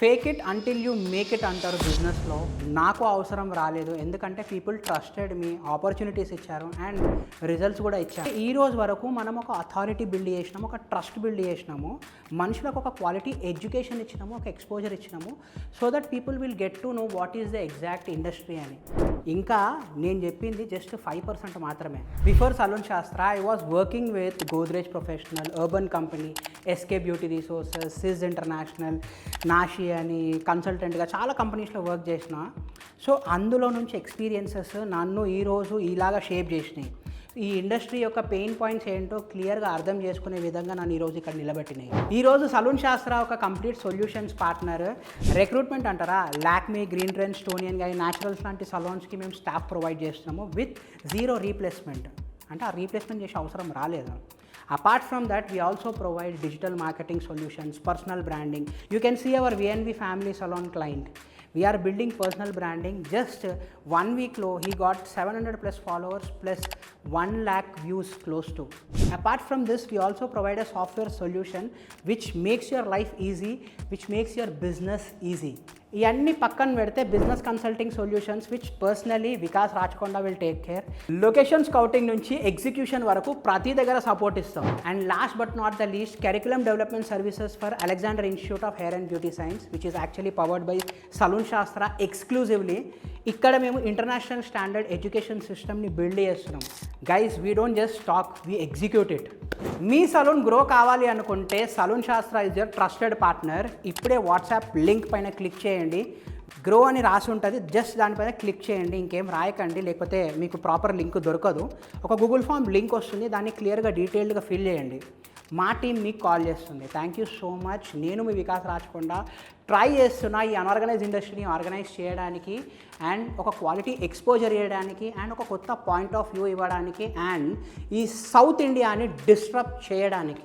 Fake it until you make it అంటారు బిజినెస్లో. నాకు అవసరం రాలేదు, ఎందుకంటే పీపుల్ ట్రస్టెడ్ మీ, ఆపర్చునిటీస్ ఇచ్చారు అండ్ రిజల్ట్స్ కూడా ఇచ్చారు. ఈ రోజు వరకు మనం ఒక అథారిటీ బిల్డ్ చేసినాము, ఒక ట్రస్ట్ బిల్డ్ చేసినాము, మనుషులకు ఒక క్వాలిటీ ఎడ్యుకేషన్ ఇచ్చినాము, ఒక ఎక్స్పోజర్ ఇచ్చినాము, so that people will get to know what is the exact industry అని. ఇంకా నేను చెప్పింది జస్ట్ 5% మాత్రమే. Before salon Shastra I was working with Godrej professional, urban company, SK beauty resources, సిజ్ ఇంటర్నేషనల్, నాషి అని కన్సల్టెంట్గా చాలా కంపెనీస్లో వర్క్ చేసిన. సో అందులో నుంచి ఎక్స్పీరియన్సెస్ నన్ను ఈరోజు ఇలాగా షేప్ చేసినాయి. ఈ ఇండస్ట్రీ యొక్క పెయిన్ పాయింట్స్ ఏంటో క్లియర్గా అర్థం చేసుకునే విధంగా నన్ను ఈరోజు ఇక్కడ నిలబెట్టినాయి. ఈరోజు సలూన్ శాస్త్ర ఒక కంప్లీట్ సొల్యూషన్స్ పార్ట్నర్. రిక్రూట్మెంట్ అంటారా, లాక్మీ, గ్రీన్ ట్రెండ్, స్టోనియన్ గాయ్, న్యాచురల్స్ లాంటి సలూన్స్కి మేము స్టాఫ్ ప్రొవైడ్ చేస్తున్నాము విత్ 0 రీప్లేస్మెంట్. అంటే ఆ రీప్లేస్మెంట్ చేసే అవసరం రాలేదు. Apart from that, we also provide digital marketing solutions, personal branding. You can see our VNV family salon client. We are building personal branding. Just 1 week low, he got 700 plus followers plus 1 lakh views close to. Apart from this, we also provide a software solution which makes your life easy, which makes your business easy. ఇవన్నీ పక్కన పెడితే business consulting solutions which personally Vikas Rachakonda will take care. Location scouting నుంచి execution వరకు ప్రతి దగ్గర support ఇస్తాం. And last but not the least, curriculum development services for Alexander institute of hair and beauty science which is actually powered by salon Shastra exclusively. ఇక్కడ మేము international standard education సిస్టమ్ని build చేస్తున్నాం. Guys, we don't just talk, we execute it. మీ salon grow కావాలి అనుకుంటే saloon శాస్త్ర is your trusted partner. ఇప్పుడే WhatsApp link పైన క్లిక్ చేయండి. గ్రో అని రాసి ఉంటుంది, జస్ట్ దానిపైన క్లిక్ చేయండి, ఇంకేం రాయకండి, లేకపోతే మీకు ప్రాపర్ లింక్ దొరకదు. ఒక గూగుల్ ఫామ్ లింక్ వస్తుంది, దాన్ని క్లియర్గా డీటెయిల్డ్గా ఫిల్ చేయండి. మా టీం మీకు కాల్ చేస్తుంది. Thank you so much. నేను మీ వికాస్ రాచకొండ ట్రై చేస్తున్నా ఈ అన్ఆర్గనైజ్ ఇండస్ట్రీని ఆర్గనైజ్ చేయడానికి అండ్ ఒక క్వాలిటీ ఎక్స్పోజర్ చేయడానికి అండ్ ఒక కొత్త పాయింట్ ఆఫ్ వ్యూ ఇవ్వడానికి అండ్ ఈ సౌత్ ఇండియాని డిస్టర్బ్ చేయడానికి.